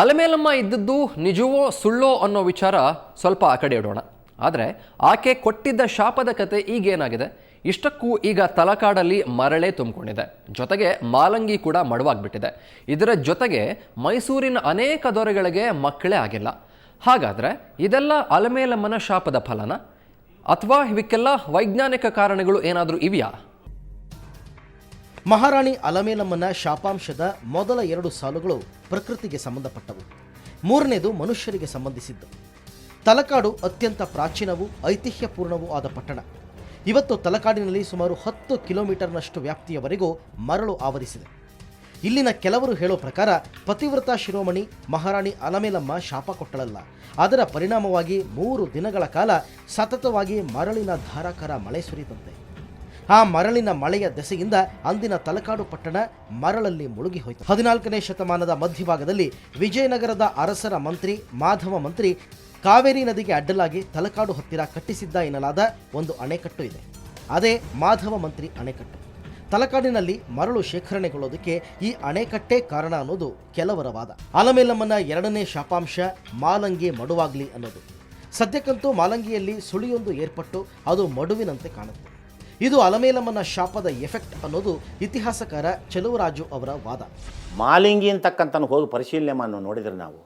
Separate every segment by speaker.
Speaker 1: ಅಲಮೇಲಮ್ಮ ಇದ್ದದ್ದು ನಿಜವೋ ಸುಳ್ಳೋ ಅನ್ನೋ ವಿಚಾರ ಸ್ವಲ್ಪ ಆ ಕಡೆ ಇಡೋಣ. ಆದರೆ ಆಕೆ ಕೊಟ್ಟಿದ್ದ ಶಾಪದ ಕತೆ ಈಗೇನಾಗಿದೆ? ಇಷ್ಟಕ್ಕೂ ಈಗ ತಲಕಾಡಲ್ಲಿ ಮರಳೇ ತುಂಬಿಕೊಂಡಿದೆ. ಜೊತೆಗೆ ಮಾಲಂಗಿ ಕೂಡ ಮಡುವಾಗ್ಬಿಟ್ಟಿದೆ. ಇದರ ಜೊತೆಗೆ ಮೈಸೂರಿನ ಅನೇಕ ದೊರೆಗಳಿಗೆ ಮಕ್ಕಳೇ ಆಗಿಲ್ಲ. ಹಾಗಾದರೆ ಇದೆಲ್ಲ ಅಲಮೇಲಮ್ಮನ ಶಾಪದ ಫಲನ ಅಥವಾ ಇವಕ್ಕೆಲ್ಲ ವೈಜ್ಞಾನಿಕ ಕಾರಣಗಳು ಏನಾದರೂ ಇವೆಯಾ?
Speaker 2: ಮಹಾರಾಣಿ ಅಲಮೇಲಮ್ಮನ ಶಾಪಾಂಶದ ಮೊದಲ 2 ಸಾಲುಗಳು ಪ್ರಕೃತಿಗೆ ಸಂಬಂಧಪಟ್ಟವು. ಮೂರನೇದು ಮನುಷ್ಯರಿಗೆ ಸಂಬಂಧಿಸಿದ್ದು. ತಲಕಾಡು ಅತ್ಯಂತ ಪ್ರಾಚೀನವೂ ಐತಿಹ್ಯಪೂರ್ಣವೂ ಆದ ಪಟ್ಟಣ. ಇವತ್ತು ತಲಕಾಡಿನಲ್ಲಿ ಸುಮಾರು 10 ಕಿಲೋಮೀಟರ್ನಷ್ಟು ವ್ಯಾಪ್ತಿಯವರೆಗೂ ಮರಳು ಆವರಿಸಿದೆ. ಇಲ್ಲಿನ ಕೆಲವರು ಹೇಳೋ ಪ್ರಕಾರ ಪತಿವ್ರತ ಶಿರೋಮಣಿ ಮಹಾರಾಣಿ ಅಲಮೇಲಮ್ಮ ಶಾಪ ಕೊಟ್ಟಳಲ್ಲ, ಅದರ ಪರಿಣಾಮವಾಗಿ 3 ದಿನಗಳ ಕಾಲ ಸತತವಾಗಿ ಮರಳಿನ ಧಾರಾಕಾರ ಮಳೆ ಸುರಿದಂತೆ. ಆ ಮರಳಿನ ಮಳೆಯ ದೆಸೆಯಿಂದ ಅಂದಿನ ತಲಕಾಡು ಪಟ್ಟಣ ಮರಳಲ್ಲಿ ಮುಳುಗಿ ಹೋಯಿತು. 14ನೇ ಶತಮಾನದ ಮಧ್ಯಭಾಗದಲ್ಲಿ ವಿಜಯನಗರದ ಅರಸರ ಮಂತ್ರಿ ಮಾಧವ ಮಂತ್ರಿ ಕಾವೇರಿ ನದಿಗೆ ಅಡ್ಡಲಾಗಿ ತಲಕಾಡು ಹತ್ತಿರ ಕಟ್ಟಿಸಿದ್ದ ಎನ್ನಲಾದ ಒಂದು ಅಣೆಕಟ್ಟು ಇದೆ. ಅದೇ ಮಾಧವ ಮಂತ್ರಿ ಅಣೆಕಟ್ಟು. ತಲಕಾಡಿನಲ್ಲಿ ಮರಳು ಶೇಖರಣೆಗೊಳ್ಳೋದಕ್ಕೆ ಈ ಅಣೆಕಟ್ಟೆ ಕಾರಣ ಅನ್ನೋದು ಕೆಲವರ ವಾದ. ಅಲಮೇಲಮ್ಮನ 2ನೇ ಶಾಪಾಂಶ ಮಾಲಂಗಿ ಮಡುವಾಗ್ಲಿ ಅನ್ನೋದು. ಸದ್ಯಕ್ಕಂತೂ ಮಾಲಂಗಿಯಲ್ಲಿ ಸುಳಿಯೊಂದು ಏರ್ಪಟ್ಟು ಅದು ಮಡುವಿನಂತೆ ಕಾಣುತ್ತೆ. ಇದು ಅಲಮೇಲಮ್ಮನ ಶಾಪದ ಎಫೆಕ್ಟ್ ಅನ್ನೋದು ಇತಿಹಾಸಕಾರ ಚೆಲುವರಾಜು ಅವರ ವಾದ.
Speaker 3: ಮಾಲಿಂಗಿ ಅಂತಕ್ಕಂಥ ಹೋಗಿ ಪರಿಶೀಲನೆ ಮಾಡಿ ನೋಡಿದರೆ ನಾವು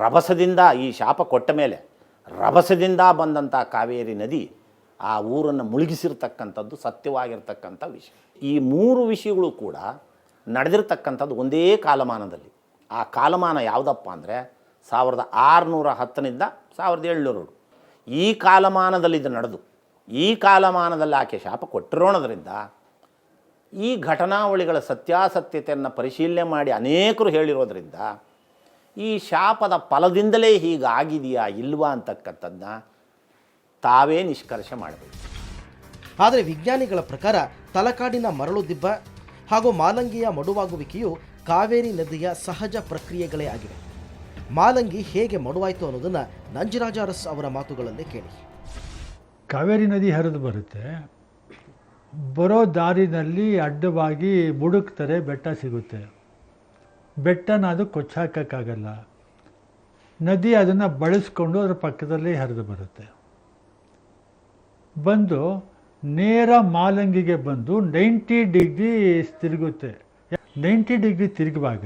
Speaker 3: ರಭಸದಿಂದ ಈ ಶಾಪ ಕೊಟ್ಟ ಮೇಲೆ ರಭಸದಿಂದ ಬಂದಂಥ ಕಾವೇರಿ ನದಿ ಆ ಊರನ್ನು ಮುಳುಗಿಸಿರ್ತಕ್ಕಂಥದ್ದು ಸತ್ಯವಾಗಿರ್ತಕ್ಕಂಥ ವಿಷಯ. ಈ 3 ವಿಷಯಗಳು ಕೂಡ ನಡೆದಿರ್ತಕ್ಕಂಥದ್ದು ಒಂದೇ ಕಾಲಮಾನದಲ್ಲಿ. ಆ ಕಾಲಮಾನ ಯಾವುದಪ್ಪ ಅಂದರೆ 1610ನಿಂದ 1700. ಈ ಕಾಲಮಾನದಲ್ಲಿ ಇದು ನಡೆದು ಈ ಕಾಲಮಾನದಲ್ಲಿ ಆಕೆ ಶಾಪ ಕೊಟ್ಟಿರೋಣದ್ರಿಂದ ಈ ಘಟನಾವಳಿಗಳ ಸತ್ಯಾಸತ್ಯತೆಯನ್ನು ಪರಿಶೀಲನೆ ಮಾಡಿ ಅನೇಕರು ಹೇಳಿರೋದ್ರಿಂದ ಈ ಶಾಪದ ಫಲದಿಂದಲೇ ಹೀಗಾಗಿದೆಯಾ ಇಲ್ವಾ ಅಂತಕ್ಕಂಥದ್ದನ್ನ ತಾವೇ ನಿಷ್ಕರ್ಷೆ ಮಾಡಬೇಕು.
Speaker 2: ಆದರೆ ವಿಜ್ಞಾನಿಗಳ ಪ್ರಕಾರ ತಲಕಾಡಿನ ಮರಳು ದಿಬ್ಬ ಹಾಗೂ ಮಾಲಂಗಿಯ ಮಡುವಾಗುವಿಕೆಯು ಕಾವೇರಿ ನದಿಯ ಸಹಜ ಪ್ರಕ್ರಿಯೆಗಳೇ ಆಗಿವೆ. ಮಾಲಂಗಿ ಹೇಗೆ ಮಡುವಾಯಿತು ಅನ್ನೋದನ್ನು ನಂಜರಾಜ ಅರಸ್ ಅವರ ಮಾತುಗಳಲ್ಲೇ ಕೇಳಿ.
Speaker 4: ಕಾವೇರಿ ನದಿ ಹರಿದು ಬರುತ್ತೆ, ಬರೋ ದಾರಿನಲ್ಲಿ ಅಡ್ಡವಾಗಿ ಮುಡುಕ್ತಾರೆ, ಬೆಟ್ಟ ಸಿಗುತ್ತೆ. ಬೆಟ್ಟನ ಅದು ಕೊಚ್ಚಾಕೋಕ್ಕಾಗಲ್ಲ, ನದಿ ಅದನ್ನು ಬಳಸ್ಕೊಂಡು ಅದರ ಪಕ್ಕದಲ್ಲಿ ಹರಿದು ಬರುತ್ತೆ. ಬಂದು ನೇರ ಮಾಲಂಗಿಗೆ ಬಂದು 90 ಡಿಗ್ರಿ ತಿರುಗುತ್ತೆ. 90 ಡಿಗ್ರಿ ತಿರುಗುವಾಗ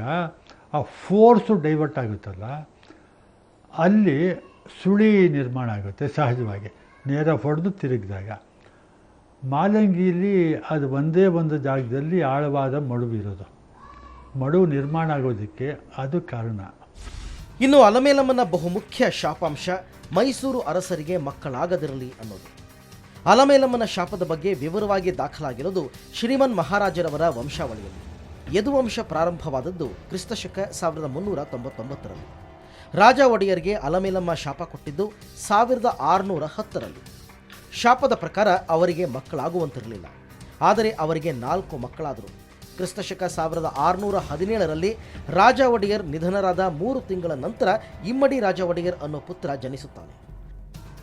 Speaker 4: ಆ ಫೋರ್ಸು ಡೈವರ್ಟ್ ಆಗುತ್ತಲ್ಲ, ಅಲ್ಲಿ ಸುಳಿ ನಿರ್ಮಾಣ ಆಗುತ್ತೆ ಸಹಜವಾಗಿ. ನೇರ ಹೊಡೆದು ತಿರುಗಿದಾಗ ಮಾಲಂಗಿಯಲ್ಲಿ ಅದು ಒಂದೇ ಒಂದು ಜಾಗದಲ್ಲಿ ಆಳವಾದ ಮಡುವಿರೋದು. ಮಡುವು ನಿರ್ಮಾಣ ಆಗೋದಕ್ಕೆ ಅದು ಕಾರಣ.
Speaker 2: ಇನ್ನು ಅಲಮೇಲಮ್ಮನ ಬಹುಮುಖ್ಯ ಶಾಪಾಂಶ ಮೈಸೂರು ಅರಸರಿಗೆ ಮಕ್ಕಳಾಗದಿರಲಿ ಅನ್ನೋದು. ಅಲಮೇಲಮ್ಮನ ಶಾಪದ ಬಗ್ಗೆ ವಿವರವಾಗಿ ದಾಖಲಾಗಿರೋದು ಶ್ರೀಮನ್ ಮಹಾರಾಜರವರ ವಂಶಾವಳಿಯಲ್ಲಿ. ಯದುವಂಶ ಪ್ರಾರಂಭವಾದದ್ದು ಕ್ರಿಸ್ತಶಕ 1399ರಲ್ಲಿ. ರಾಜ ಒಡೆಯರ್ಗೆ ಅಲಮೇಲಮ್ಮ ಶಾಪ ಕೊಟ್ಟಿದ್ದು 1610ರಲ್ಲಿ. ಶಾಪದ ಪ್ರಕಾರ ಅವರಿಗೆ ಮಕ್ಕಳಾಗುವಂತಿರಲಿಲ್ಲ. ಆದರೆ ಅವರಿಗೆ 4 ಮಕ್ಕಳಾದರು. ಕ್ರಿಸ್ತಶಕ 1617ರಲ್ಲಿ ರಾಜ ಒಡೆಯರ್ ನಿಧನರಾದ 3 ತಿಂಗಳ ನಂತರ ಇಮ್ಮಡಿ ರಾಜ ಒಡೆಯರ್ ಅನ್ನೋ ಪುತ್ರ ಜನಿಸುತ್ತಾನೆ.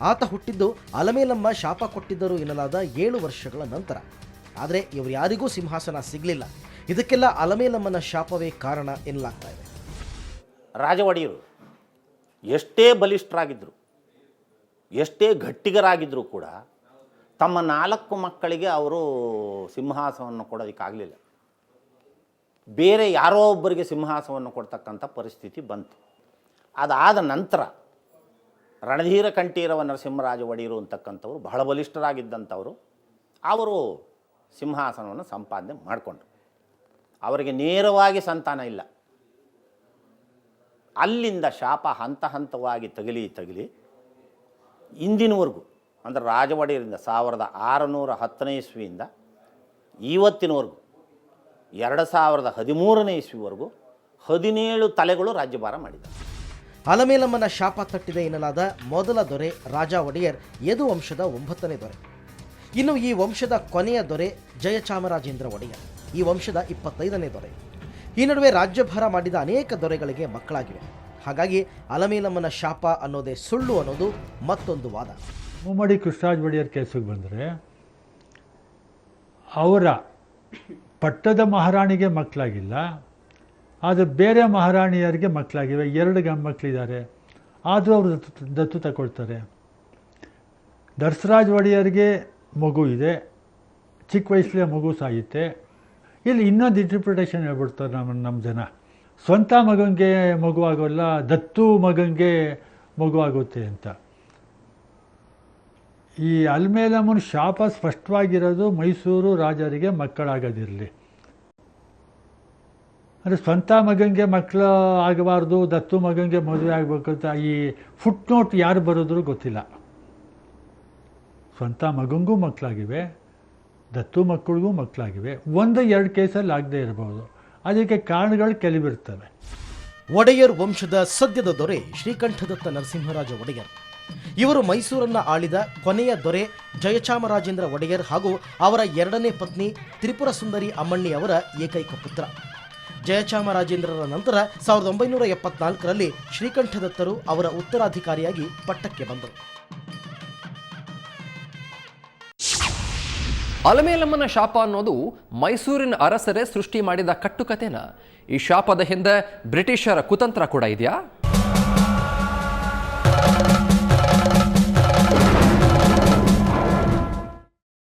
Speaker 2: ಆತ ಹುಟ್ಟಿದ್ದು ಅಲಮೇಲಮ್ಮ ಶಾಪ ಕೊಟ್ಟಿದ್ದರು ಎನ್ನಲಾದ 7 ವರ್ಷಗಳ ನಂತರ. ಆದರೆ ಇವರು ಯಾರಿಗೂ ಸಿಂಹಾಸನ ಸಿಗಲಿಲ್ಲ. ಇದಕ್ಕೆಲ್ಲ ಅಲಮೇಲಮ್ಮನ ಶಾಪವೇ ಕಾರಣ ಎನ್ನಲಾಗ್ತಾ ಇದೆ.
Speaker 3: ರಾಜ ಒಡೆಯರು ಎಷ್ಟೇ ಬಲಿಷ್ಠರಾಗಿದ್ದರು, ಎಷ್ಟೇ ಗಟ್ಟಿಗರಾಗಿದ್ದರೂ ಕೂಡ ತಮ್ಮ 4 ಮಕ್ಕಳಿಗೆ ಅವರು ಸಿಂಹಾಸನವನ್ನು ಕೊಡೋದಕ್ಕಾಗಲಿಲ್ಲ. ಬೇರೆ ಯಾರೋ ಒಬ್ಬರಿಗೆ ಸಿಂಹಾಸನವನ್ನು ಕೊಡ್ತಕ್ಕಂಥ ಪರಿಸ್ಥಿತಿ ಬಂತು. ಅದಾದ ನಂತರ ರಣಧೀರ ಕಂಠೀರವ ನರಸಿಂಹರಾಜ ಒಡೆಯರು ಅಂತಕ್ಕಂಥವ್ರು ಬಹಳ ಬಲಿಷ್ಠರಾಗಿದ್ದಂಥವರು. ಅವರು ಸಿಂಹಾಸನವನ್ನು ಸಂಪಾದನೆ ಮಾಡಿಕೊಂಡ್ರು. ಅವರಿಗೆ ನೇರವಾಗಿ ಸಂತಾನ ಇಲ್ಲ. ಅಲ್ಲಿಂದ ಶಾಪ ಹಂತ ಹಂತವಾಗಿ ತಗಲಿ ಇಂದಿನವರೆಗೂ, ಅಂದರೆ ರಾಜ ಒಡೆಯರಿಂದ 1610ನೇ ಇಸ್ವಿಯಿಂದ ಇವತ್ತಿನವರೆಗೂ 2013ನೇ ಇಸ್ವಿವರೆಗೂ 17 ತಲೆಗಳು ರಾಜ್ಯಭಾರ ಮಾಡಿದ್ದಾರೆ.
Speaker 2: ಅಲಮೇಲಮ್ಮನ ಶಾಪ ತಟ್ಟಿದೆ ಎನ್ನಲಾದ ಮೊದಲ ದೊರೆ ರಾಜ ಒಡೆಯರ್ ಯದುವಂಶದ 9ನೇ ದೊರೆ. ಇನ್ನು ಈ ವಂಶದ ಕೊನೆಯ ದೊರೆ ಜಯಚಾಮರಾಜೇಂದ್ರ ಒಡೆಯರ್, ಈ ವಂಶದ 25ನೇ ದೊರೆ. ಈ ನಡುವೆ ರಾಜ್ಯಭಾರ ಮಾಡಿದ ಅನೇಕ ದೊರೆಗಳಿಗೆ ಮಕ್ಕಳಾಗಿವೆ. ಹಾಗಾಗಿ ಅಲಮೇಲಮ್ಮನ ಶಾಪ ಅನ್ನೋದೇ ಸುಳ್ಳು ಅನ್ನೋದು ಮತ್ತೊಂದು ವಾದ.
Speaker 4: ಮುಮ್ಮಡಿ ಕೃಷ್ಣರಾಜ ಒಡೆಯರ್ ಕೇಸಿಗೆ ಬಂದರೆ ಅವರ ಪಟ್ಟದ ಮಹಾರಾಣಿಗೆ ಮಕ್ಕಳಾಗಿಲ್ಲ, ಆದರೆ ಬೇರೆ ಮಹಾರಾಣಿಯರಿಗೆ ಮಕ್ಕಳಾಗಿವೆ, 2 ಗಂಡು ಮಕ್ಕಳಿದ್ದಾರೆ, ಆದರೂ ಅವರು ದತ್ತು ತಗೊಳ್ತಾರೆ. ದರ್ಸರಾಜ್ ಒಡೆಯರ್ಗೆ ಮಗು ಇದೆ, ಚಿಕ್ಕ ವಯಸ್ಸಲ್ಲೇ ಮಗು ಸಾಯುತ್ತೆ. ಇಲ್ಲಿ ಇನ್ನೊಂದು ಇಂಟರ್ಪ್ರಿಟೇಷನ್ ಹೇಳ್ಬಿಡ್ತಾರೆ ನಮ್ಮ ಜನ, ಸ್ವಂತ ಮಗನಿಗೆ ಮಗು ಆಗೋಲ್ಲ, ದತ್ತು ಮಗನಿಗೆ ಮಗು ಆಗುತ್ತೆ ಅಂತ. ಈ ಅಲ್ಮೇಲಮ್ಮನ ಶಾಪ ಸ್ಪಷ್ಟವಾಗಿರೋದು ಮೈಸೂರು ರಾಜರಿಗೆ ಮಕ್ಕಳಾಗೋದಿರಲಿ, ಅಂದರೆ ಸ್ವಂತ ಮಗನಿಗೆ ಮಕ್ಕಳು ಆಗಬಾರ್ದು, ದತ್ತು ಮಗನಿಗೆ ಮದುವೆ ಆಗಬೇಕು ಅಂತ ಈ ಫುಟ್ ನೋಟ್ ಯಾರು ಬರೋದ್ರೂ ಗೊತ್ತಿಲ್ಲ. ಸ್ವಂತ ಮಗನಿಗೂ ಮಕ್ಕಳಾಗಿವೆ, ದತ್ತು ಮಕ್ಕಳಿಗೂ ಮಕ್ಕಳಾಗಿವೆ, 1-2 ಕೇಸಲ್ಲಿ ಆಗದೆ ಇರಬಹುದು. ಅದಕ್ಕೆ ಕಾರಣಗಳು ಕೆಲವಿರ್ತವೆ.
Speaker 2: ಒಡೆಯರ್ ವಂಶದ ಸದ್ಯದ ದೊರೆ ಶ್ರೀಕಂಠದತ್ತ ನರಸಿಂಹರಾಜ ಒಡೆಯರ್. ಇವರು ಮೈಸೂರನ್ನ ಆಳಿದ ಕೊನೆಯ ದೊರೆ ಜಯಚಾಮರಾಜೇಂದ್ರ ಒಡೆಯರ್ ಹಾಗೂ ಅವರ 2ನೇ ಪತ್ನಿ ತ್ರಿಪುರ ಸುಂದರಿ ಅಮ್ಮಣ್ಣಿ ಅವರ ಏಕೈಕ ಪುತ್ರ. ಜಯಚಾಮರಾಜೇಂದ್ರರ ನಂತರ 1974ರಲ್ಲಿ ಶ್ರೀಕಂಠದತ್ತರು ಅವರ ಉತ್ತರಾಧಿಕಾರಿಯಾಗಿ ಪಟ್ಟಕ್ಕೆ ಬಂದರು.
Speaker 1: ಅಲಮೇಲಮ್ಮನ ಶಾಪ ಅನ್ನೋದು ಮೈಸೂರಿನ ಅರಸರೇ ಸೃಷ್ಟಿ ಮಾಡಿದ ಕಟ್ಟುಕತೆನ? ಈ ಶಾಪದ ಹಿಂದೆ ಬ್ರಿಟಿಷರ ಕುತಂತ್ರ ಕೂಡ ಇದೆಯಾ?